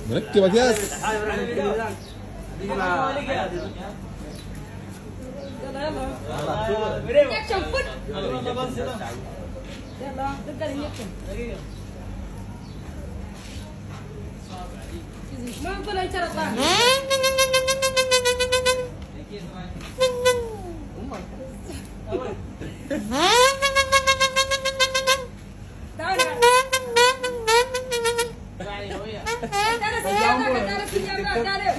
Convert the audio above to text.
مركب اكياس. اكشن فوت. يلا نبدا نكتب. ما نقول انت رضا. تعال